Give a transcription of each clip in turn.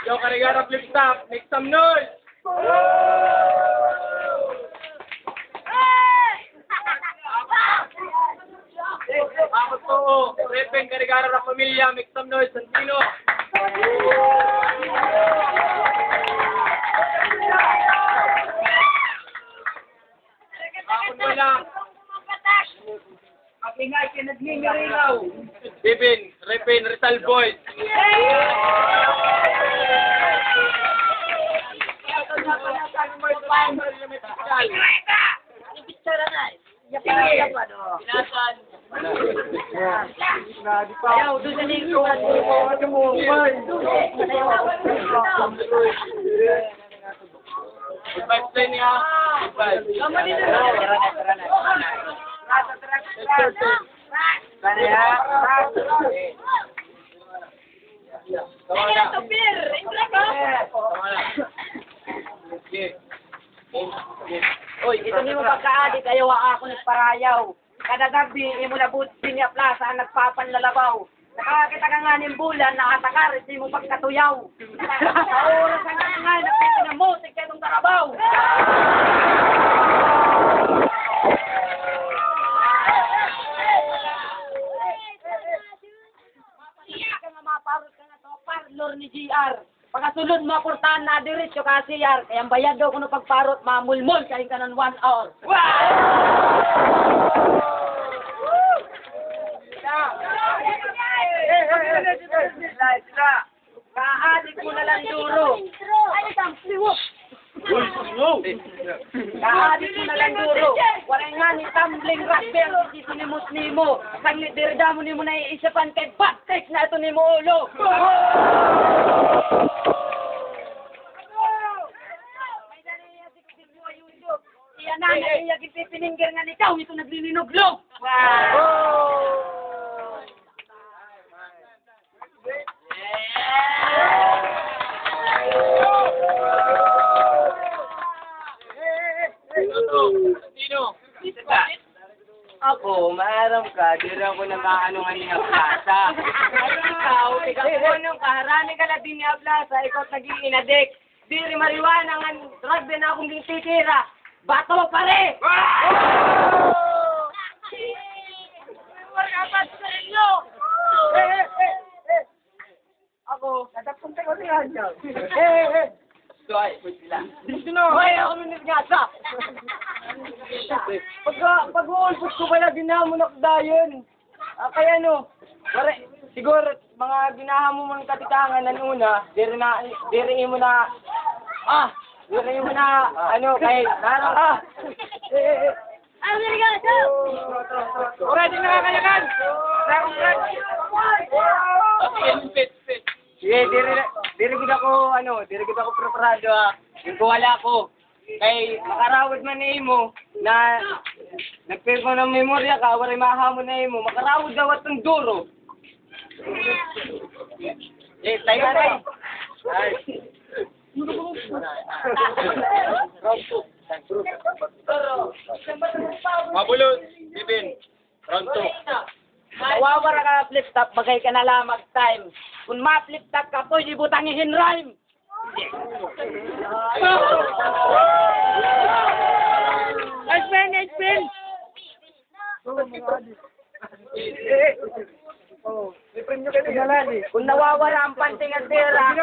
Yo, Karigara flip stop. Make some noise. Ako to. Repen, Karigara ng pamilya. Make some noise. Santino. Ako mo lang. Ingay ka nagningilaw. Bibin, Repen, Rizal Boys. Ayaw, doon sa lingkungan mo. Goodbye sa niya. Goodbye. Oy, ito ni mo pagkaadik, ayaw ako nagparayaw. Kada gabi, imo labot sinya plaza ang nagpapanlalabaw. Nakakita ka nga ng bulan, nakatakar, hindi mo pagkatuyaw. Sa oras ang nga, nakita na mo, tigka itong karabaw. Ka nga maparot ka nga to, parlor ni GR. Pagkasulod mo, portahan na diretso ka CR. Kaya ang bayad daw kung pagparot, mamulmol, kain ka ng 1 hour. Kaadik mo na lang duro. Kaadik mo na lang duro. Waray nga ni tumbling rasbel, si sinimos nimo. Sanglit dirda mo nimo na iisipan kay batek na ito nimo ulo. Iyan na, naiyak ipipiningger nga nikaw, ito naglilinuglog. Ako, maaram ka, di rin ako nakaanungan niya plaza. Ikaw, ikaw nung kaharani ka na din niya plaza, ikaw naging inadik. Di rin mariwana nga drug na akong titira. Bato pare! Warkapat sa inyo! Ako, nadapunta ko niya dyan. Suway, pwede sila. Dito na! Hoy, ako minigasa! Pag-uulpot ko pala, ginahamon ako dayon. Kaya no, siguro, mga ginahamon mo ng katikangan ng una, diri mo na, kahit, ang minigasa! Ready na kakayakan! Sige, diri gid ako preparado Yung wala ko. Kay makarawad man na imo na nagpego ng memorya ka, wala mahamon na imo, makarawad daw atong duro. Tayo na rin. Mabulot, Bibin. Round 2. Nawawara ka flip top, bagay ka na lamag time. Kung ma-flip top ka po, di butangihin rhyme. Nice pen! Kung nawawala ang panting at tira,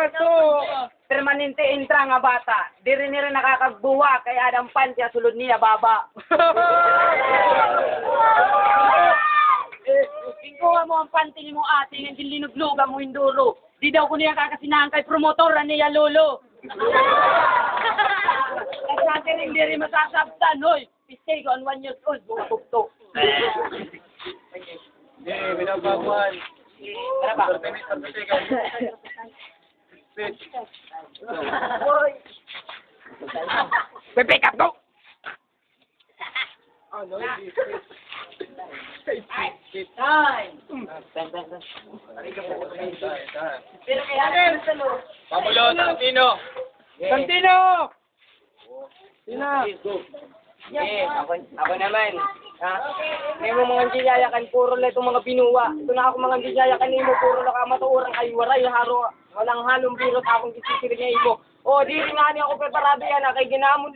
permanente intra nga bata. Di rin nakakagbuwa, kaya ang pantya sulod niya baba. Tingkuha mo ang panting mo ating, hindi linuglugan mo hinduro. Di daw ko niya kakasinahan kay promotor niya lolo. Kasi natin hindi rin masasabtan, hoy. Mistake on 1 years old, buka bukto. Binabaguan. Tara ba? Pick up, go! Time! Pero kaya naman sa loob. Pabulot, Santino. Santino! Sina. Ako naman. Ha? May mga giyayakan, puro lang itong mga binuwa. Ito na ako mga giyayakan mo, puro lang matuurang ay waray, haro, walang halong birot akong kisisirin mo. O, di rin nga niya ako preparado yan, kay ginamo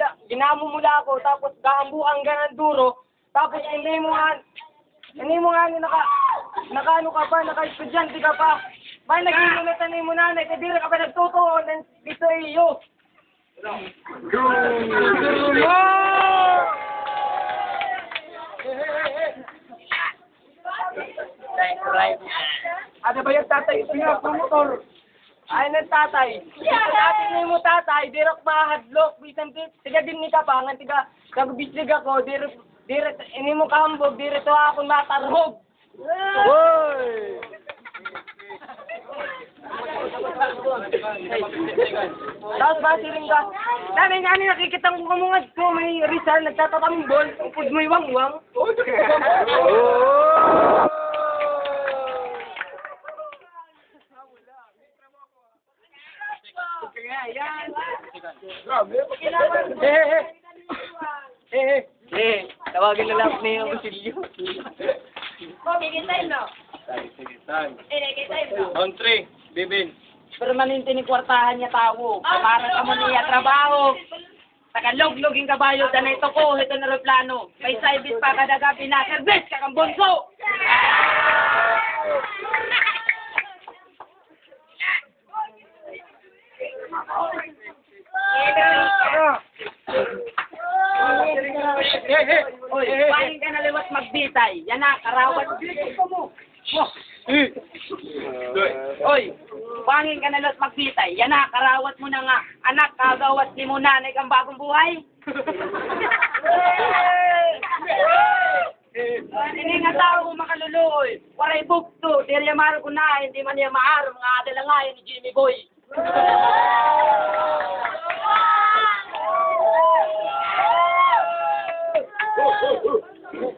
mula ako, tapos gaambuang ganan duro, tapos hindi mo nga naka-ano ka pa, naka-estudyante ka pa. Ba, nag-inulitan mo nanay, kaya di rin ka pa nagtotoo, dito iyo. Ano ba yung tatay? Pinapromotor. Ay, nagtatay. Dati mo tatay, dirok mahadlok, bisan tiga din ni kapangan, tiga bislig ako, dirok, ini mo kahambog, dirito ako natarhog. Hoy! Tapos ba, siring ka? Dami nga nakikita ko kamungad ko, may Rizal, nagtatataming ball, upod mo iwang-wang. Tawagin na lang ni yung Basilio. Kikitay no? Kikitay no? On 3, Bibin. Permanente ni kwartahan niya tao. Para sa mo niya trabaho. Tagalog-loging kabayo, danay ito ko, ito na plano. May service pa kadaga, pinaservice, kakang bonso! Oy, pahin ka na liwat magbitay. Yan na, karawat. Oy, pangin ka na liwat magbitay. Yan na, karawat mo na nga. Anak, kagawas ni mo nanay kang bagong buhay. Hindi nga tao makaluluoy. Waray bukto, di rin maro ko na, hindi man niya maaro. Mga adalangayan ni Jimmy Boy.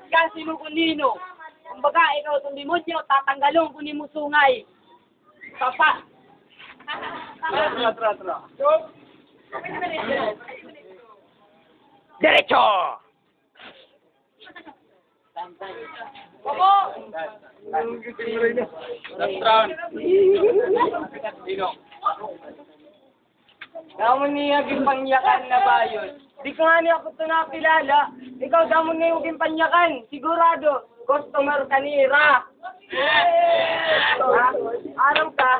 Kasi mo kunino. Kumbaga, ikaw itong demonyo, tatanggalong kunin mo sungay. Papa. Tra. Derecho! Opo! Last round. Sino? Damo niya gipangyakan na bayon. Di ko nga niya ako ito nakilala. Ikaw damo niya yung gimpanyakan. Sigurado, customer kanira. Aram ka.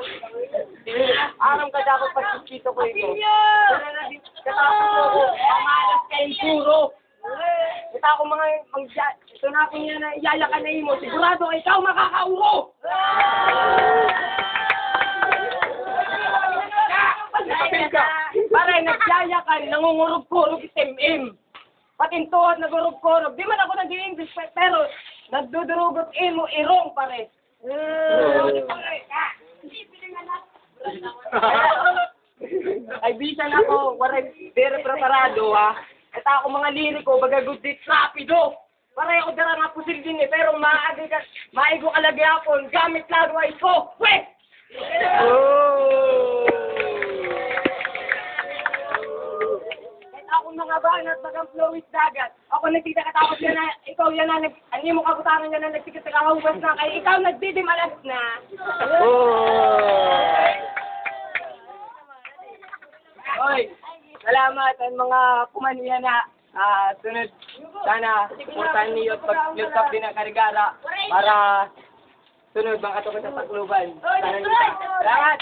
Aram ka dapat pagkikito ko ito. Katapos ko, pamalas kayong puro. Kita ako mga, ito na ako niya na iyayakan na imo. Sigurado, ikaw makakauro. Para nagyayakan, nangungurog-kurog itim-im. Patintuot, nagurog-kurog. Di man ako nag-i-English, pero nagdudurugot imo, irong pare. Ay, bisan ako, waray, very preparado ha. Ito ako mga liriko, bagagudit, rapido. Para ako dara nga pusil din pero maigo kalagi ako, gamit laro ay ko. Wait! Ako mga banat, bagang flowis dagat. Ako nagtita katapos yan na, ikaw yan na, ani mo kabutangan yan na nagtikat sa kahugas na, kaya ikaw nagdidimalas na. Oy, salamat ang mga pumaniya na sunod. Sana, supportan niyo at pag-lift up din ang karigara para sunod mga katukot sa pagluban. Salamat!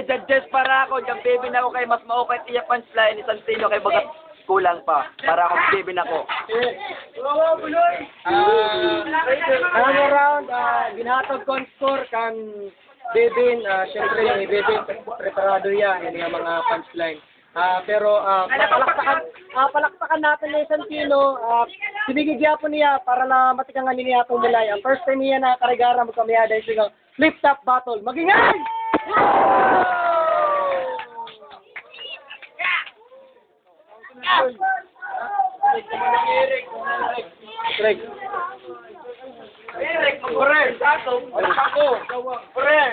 Judges para ako, dyan baby na ako kay mas maukay tiyak punchline, isang tino kay bagat kulang pa. Para ako baby na ako. Ano round, ginatag ko ang score kan Bebin, syempre ni Bebin, preparado yan, yung mga punchline. Pero palakpakan natin na isang tino, sinigigya po niya para na matikangan niya itong mulay. First time niya na karigara magkamiyada yung flip-top battle. Magingay! Eric, mag-correct. Ako. Pre.